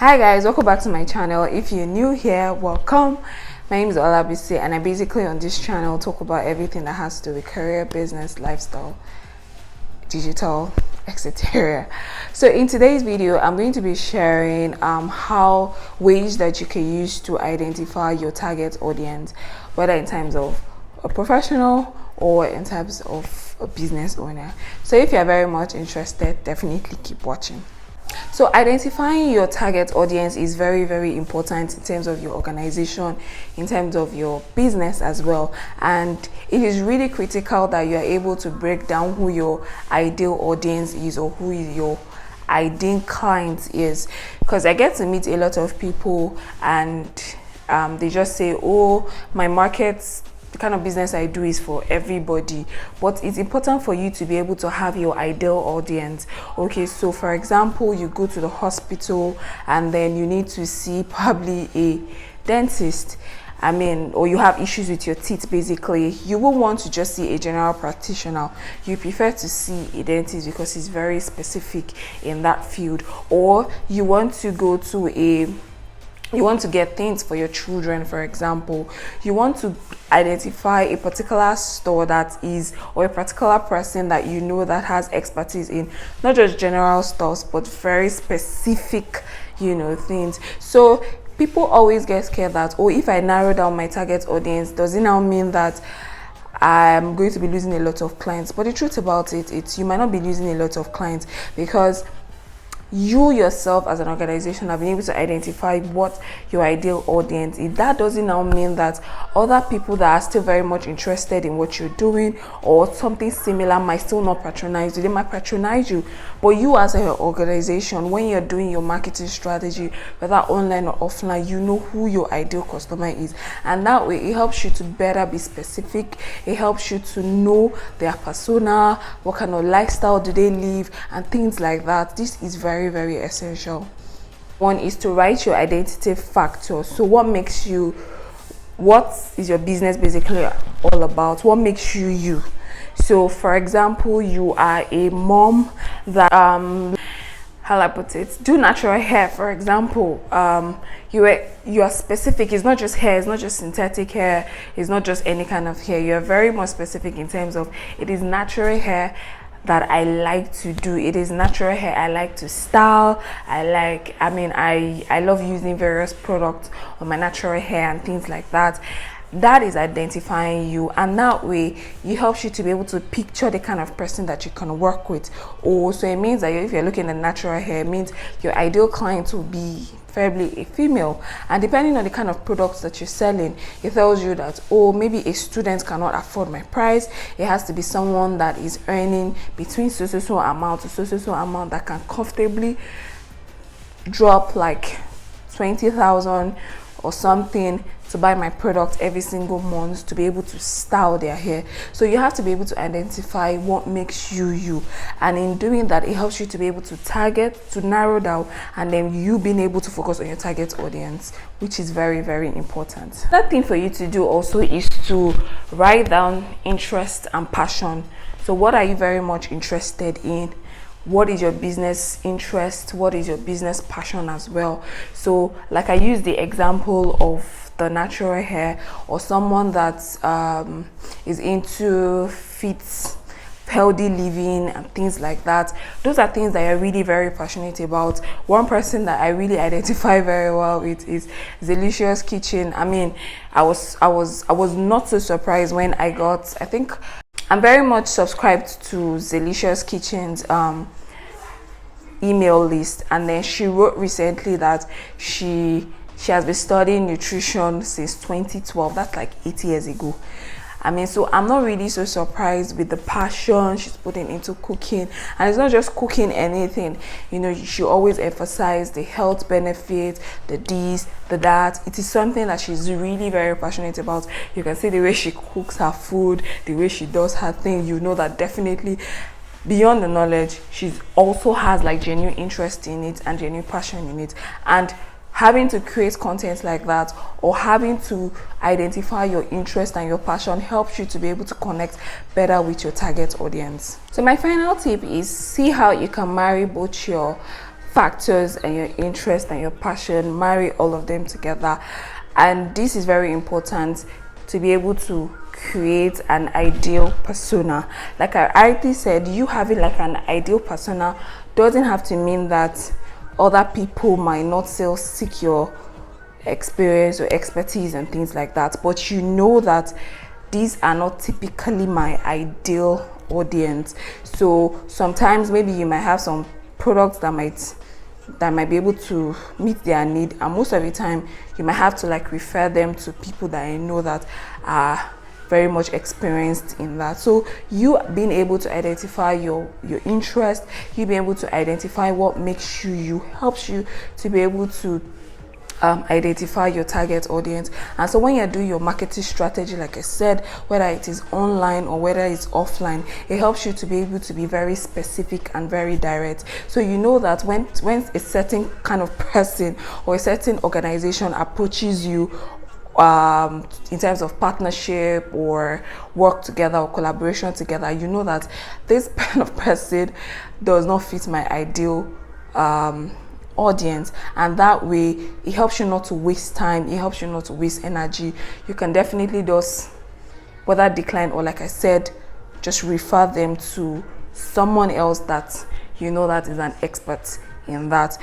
Hi guys, welcome back to my channel. If you're new here, welcome. My name is Olabisi and I basically on this channel talk about everything that has to do with career, business, lifestyle, digital, etc. So in today's video I'm going to be sharing how ways that you can use to identify your target audience, whether in terms of a professional or in terms of a business owner. So if you're very much interested, definitely keep watching. So identifying your target audience is very important in terms of your organization, in terms of your business as well, and it is really critical that you are able to break down who your ideal audience is or who your ideal client is, because I get to meet a lot of people and they just say, oh, my market's the kind of business I do is for everybody. But it's important for you to be able to have your ideal audience. Okay, so for example, you go to the hospital and then you need to see probably a dentist, or you have issues with your teeth. Basically, you will want to just see a general practitioner. You prefer to see a dentist because it's very specific in that field. Or you want to go to you want to get things for your children, for example. You want to identify a particular store that is, or a particular person that you know that has expertise in not just general stores but very specific, things. So people always get scared that, oh, if I narrow down my target audience, does it now mean that I'm going to be losing a lot of clients? But the truth about it, you might not be losing a lot of clients, because you yourself as an organization have been able to identify what your ideal audience is. That doesn't now mean that other people that are still very much interested in what you're doing or something similar might still not patronize you. They might patronize you, but you as an organization, when you're doing your marketing strategy, whether online or offline, you know who your ideal customer is, and that way it helps you to better be specific. It helps you to know their persona, what kind of lifestyle do they live, and things like that. This is very essential. One is to write your identity factor. So what is your business basically all about? What makes you you? So for example, you are a mom that how I put it, do natural hair, for example. You are specific. It's not just hair, it's not just synthetic hair, it's not just any kind of hair. You're very much specific in terms of it is natural hair that I like to do. It is natural hair I like to style. I love using various products on my natural hair and things like that. That is identifying you, and that way it helps you to be able to picture the kind of person that you can work with. So it means that if you're looking at natural hair, it means your ideal client will be preferably a female, and depending on the kind of products that you're selling, it tells you that, oh, maybe a student cannot afford my price. It has to be someone that is earning between so amount to so amount that can comfortably drop like 20,000 or something to buy my product every single month to be able to style their hair. So you have to be able to identify what makes you you, and in doing that it helps you to be able to target, to narrow down, and then you being able to focus on your target audience, which is very important. That thing for you to do also is to write down interest and passion. So what are you very much interested in? What is your business interest? What is your business passion as well? So like I use the example of the natural hair, or someone that is into fit, healthy living and things like that. Those are things that you're really very passionate about. One person that I really identify very well with is Zeelicious kitchen. I was not so surprised when I got, I think I'm very much subscribed to Zeelicious kitchen's email list, and then she wrote recently that she has been studying nutrition since 2012. That's like 8 years ago. So I'm not really so surprised with the passion she's putting into cooking. And it's not just cooking anything, she always emphasize the health benefits, the this, the that. It is something that she's really very passionate about. You can see the way she cooks her food, the way she does her thing. That definitely beyond the knowledge, she also has like genuine interest in it and genuine passion in it. And having to create content like that, or having to identify your interest and your passion, helps you to be able to connect better with your target audience. So my final tip is see how you can marry both your factors and your interest and your passion, marry all of them together. And this is very important, to be able to create an ideal persona. Like I already said, you having like an ideal persona doesn't have to mean that other people might not still seek your experience or expertise and things like that, but you know that these are not typically my ideal audience. So sometimes maybe you might have some products that might be able to meet their need, and most of the time you might have to like refer them to people that I know that are very much experienced in that. So you being able to identify your interest, you being able to identify what makes you helps you to be able to identify your target audience. And so when you do your marketing strategy, like I said, whether it is online or whether it's offline, it helps you to be able to be very specific and very direct. So you know that when a certain kind of person or a certain organization approaches you in terms of partnership or work together or collaboration together, you know that this kind of person does not fit my ideal audience, and that way it helps you not to waste time, it helps you not to waste energy. You can definitely just whether decline or, like I said, just refer them to someone else that you know that is an expert in that.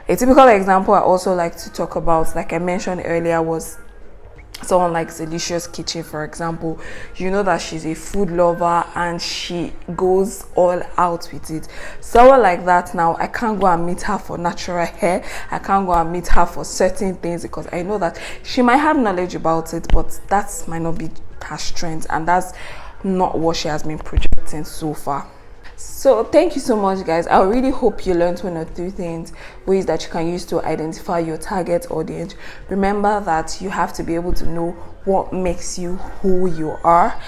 A typical example I also like to talk about, like I mentioned earlier, was someone like Zeelicious Kitchen, for example. You know that she's a food lover and she goes all out with it. Someone like that, now I can't go and meet her for natural hair, I can't go and meet her for certain things, because I know that she might have knowledge about it, but that might not be her strength, and that's not what she has been projecting so far. So thank you so much, guys. I really hope you learned 1 or 2 things, ways that you can use to identify your target audience. Remember that you have to be able to know what makes you who you are.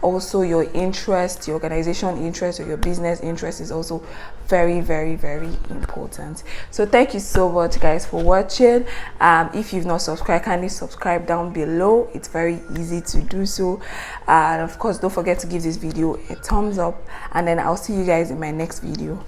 Also, your interest, your organization interest, or your business interest is also very, very, very important. So thank you so much, guys, for watching. If you've not subscribed, kindly subscribe down below. It's very easy to do so. And of course, don't forget to give this video a thumbs up, and then I'll see you guys in my next video.